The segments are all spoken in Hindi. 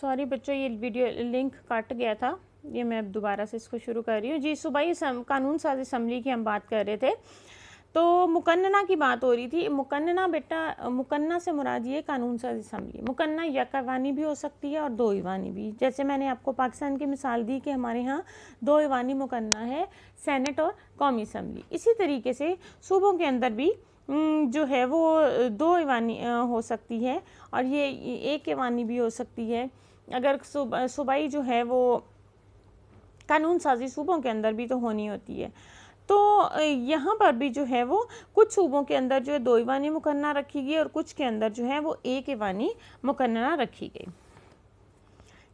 सॉरी बच्चों, ये वीडियो लिंक कट गया था, ये मैं अब दोबारा से इसको शुरू कर रही हूँ जी। सूबाई कानून साज असम्बली की हम बात कर रहे थे, तो मुकन्ना की बात हो रही थी। मुकन्ना बेटा, मुकन्ना से मुराद ये कानून साज असम्बली। मुकन्ना एक ईवानी भी हो सकती है और 2 ईवानी भी। जैसे मैंने आपको पाकिस्तान की मिसाल दी कि हमारे यहाँ 2 ईवानी मुकन्ना है, सेनेट और कौमी असम्बली। इसी तरीके से सूबों के अंदर भी जो है वो 2 ईवानी हो सकती है और ये 1 ईवानी भी हो सकती है। अगर सूबाई जो है वो कानून साजी सूबों के अंदर भी तो होनी होती है। तो यहाँ पर भी जो है वो कुछ सूबों के अंदर जो है 2 ईवानी मुकन्ना रखी गई और कुछ के अंदर जो है वो 1 ईवानी मुकन्ना रखी गई,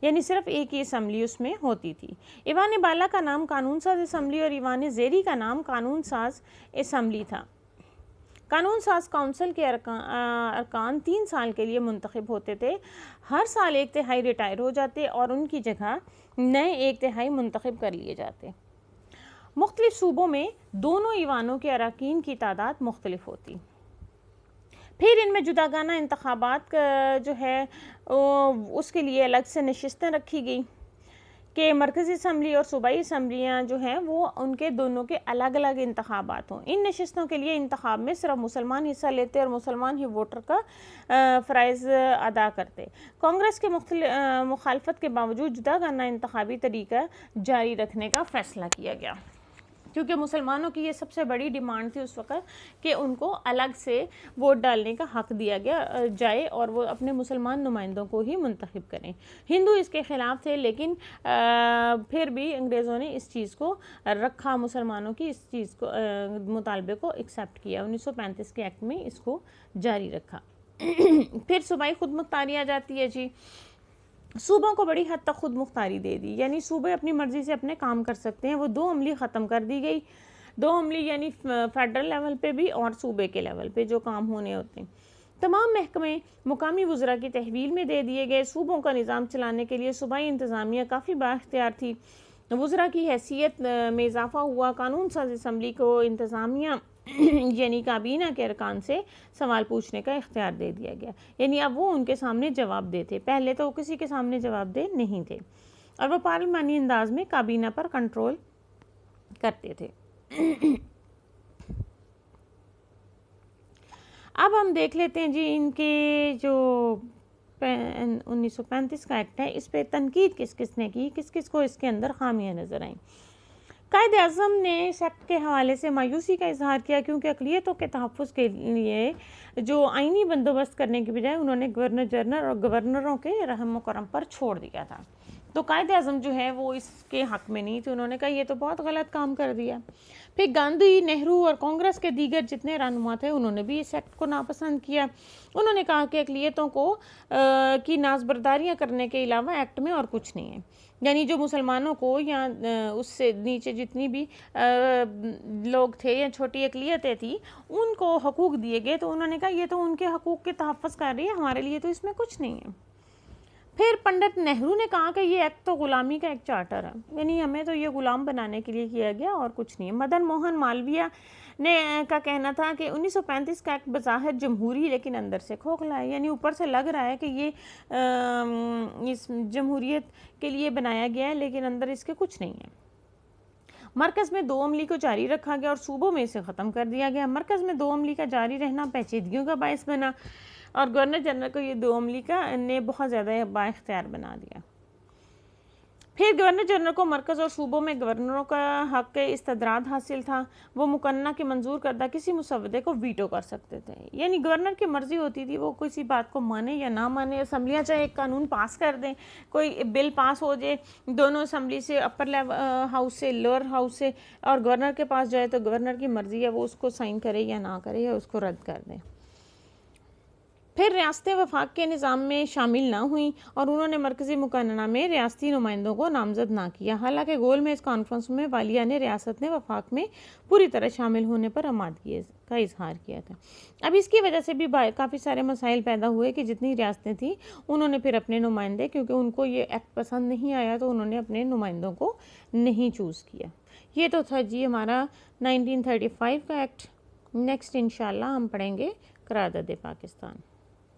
यानी सिर्फ एक ही असम्बली उसमें होती थी। ईवान बाला का नाम कानून साज असम्बली और ईवान ज़ेरी का नाम कानून साज असम्बली था। कानून साज काउंसिल के अरकान 3 साल के लिए मुंतखब होते थे। हर साल 1/3 रिटायर हो जाते और उनकी जगह नए 1/3 मुंतखब कर लिए जाते। मुख्तलिफ सूबों में दोनों ईवानों के अरकान की तादाद मुख्तलिफ होती। फिर इनमें जुदागाना इंतखाबात जो है उसके लिए अलग से नशिस्तें रखी गई कि मरकज़ी असम्बली और सूबाई असम्बलियाँ जो हैं वो उनके दोनों के अलग अलग इंतखाबात हों। इन नशिस्तों के लिए इंतखाब में सिर्फ मुसलमान हिस्सा लेते और मुसलमान ही वोटर का फ़राइज़ अदा करते। कांग्रेस के मुखालफत के बावजूद जुदागाना इंतखाबी तरीका जारी रखने का फ़ैसला किया गया, क्योंकि मुसलमानों की ये सबसे बड़ी डिमांड थी उस वक़्त कि उनको अलग से वोट डालने का हक़ दिया गया जाए और वो अपने मुसलमान नुमाइंदों को ही मुंतखब करें। हिंदू इसके ख़िलाफ़ थे, लेकिन फिर भी अंग्रेज़ों ने इस चीज़ को रखा, मुसलमानों की इस चीज़ को मुतालबे को एक्सेप्ट किया। 1935 के एक्ट में इसको जारी रखा। फिर सूबाई खुद मुख्तारी आ जाती है जी। सूबों को बड़ी हद तक खुद मुख्तारी दे दी, यानी सूबे अपनी मर्ज़ी से अपने काम कर सकते हैं। वो 2 अमली ख़त्म कर दी गई। 2 अमली यानी फेडरल लेवल पे भी और सूबे के लेवल पे जो काम होने होते हैं। तमाम महकमे मुकामी वज़रा की तहवील में दे दिए गए। सूबों का निज़ाम चलाने के लिए सूबाई इंतज़ामिया काफ़ी बाख्तियार थी। वज़रा की हैसियत में इजाफ़ा हुआ। कानून साज असम्बली को इंतज़ामिया यानी काबीना के अरकान से सवाल पूछने का इख्तियार दे दिया गया, यानी अब वो उनके सामने जवाब देते। पहले तो वो किसी के सामने जवाब दे नहीं थे और वो पार्लिमानी अंदाज में काबीना पर कंट्रोल करते थे। अब हम देख लेते हैं जी इनके जो 1935 का एक्ट है, इस पर तनकीद किस किस ने की, किस किस को इसके अंदर खामियां नज़र आई। कायद आज़म ने इस एक्ट के हवाले से मायूसी का इजहार किया, क्योंकि अक़लियतों के तहफ़्फ़ुज़ के लिए जो आइनी बंदोबस्त करने के बजाय उन्होंने गवर्नर जनरल और गवर्नरों के रहम व करम पर छोड़ दिया था। तो कायद आज़म जो है वो इसके हक़ में नहीं थे। उन्होंने कहा ये तो बहुत गलत काम कर दिया। फिर गांधी, नेहरू और कांग्रेस के दीगर जितने रहनुमा थे उन्होंने भी इस एक्ट को नापसंद किया। उन्होंने कहा कि अक़लियतों को की नाज़बरदारियाँ करने के अलावा एक्ट में और कुछ नहीं है, यानी जो मुसलमानों को या उससे नीचे जितनी भी लोग थे या छोटी अक़लियतें थी उनको हकूक़ दिए गए। तो उन्होंने कहा ये तो उनके हकूक़ के तहफ़्फ़ुज़ कर रही है, हमारे लिए तो इसमें कुछ नहीं है। फिर पंडित नेहरू ने कहा कि ये एक्ट तो ग़ुलामी का एक चार्टर है, यानी हमें तो ये ग़ुलाम बनाने के लिए किया गया और कुछ नहीं है। मदन मोहन मालवीय ने का कहना था कि 1935 का एक्ट बज़ाहिर जमहूरी लेकिन अंदर से खोखला है, यानी ऊपर से लग रहा है कि ये इस जमहूरियत के लिए बनाया गया है लेकिन अंदर इसके कुछ नहीं है। मरकज़ में 2 अमली को जारी रखा गया और सूबों में इसे ख़त्म कर दिया गया। मरकज़ में 2 अमली का जारी रहना पेचीदगियों का बायस बना और गवर्नर जनरल को ये 2 अमली का ने बहुत ज़्यादा बाइख्तियार बना दिया। फिर गवर्नर जनरल को मरकज़ और सूबों में गवर्नरों का हक़ इस्तदराद हासिल था। वो मुकन्ना के मंजूर करदा किसी मुसवदे को वीटो कर सकते थे, यानी गवर्नर की मर्ज़ी होती थी वो किसी बात को माने या ना माने। असम्बलियाँ चाहे एक कानून पास कर दें, कोई बिल पास हो जाए दोनों असम्बली से, अपर लेवल हाउस से, लोअर हाउस से, और गवर्नर के पास जाए तो गवर्नर की मर्ज़ी है वो उसको साइन करे या ना करे या उसको रद्द कर दें। फिर रियासतें वफाक के निज़ाम में शामिल ना हुई और उन्होंने मरकज़ी मुकान्ना में रियासती नुमाइंदों को नामज़द ना किया। हालांकि गोल में इस कॉन्फ्रेंस में वालिया ने रियासत ने वफाक में पूरी तरह शामिल होने पर आमादगी का इजहार किया था। अब इसकी वजह से भी काफ़ी सारे मसाइल पैदा हुए कि जितनी रियासतें थीं उन्होंने फिर अपने नुमाइंदे, क्योंकि उनको ये एक्ट पसंद नहीं आया तो उन्होंने अपने नुमाइंदों को नहीं चूज़ किया। ये तो था जी हमारा 1935 का एक्ट। नेक्स्ट इंशाल्लाह हम पढ़ेंगे करारदाद पाकिस्तान।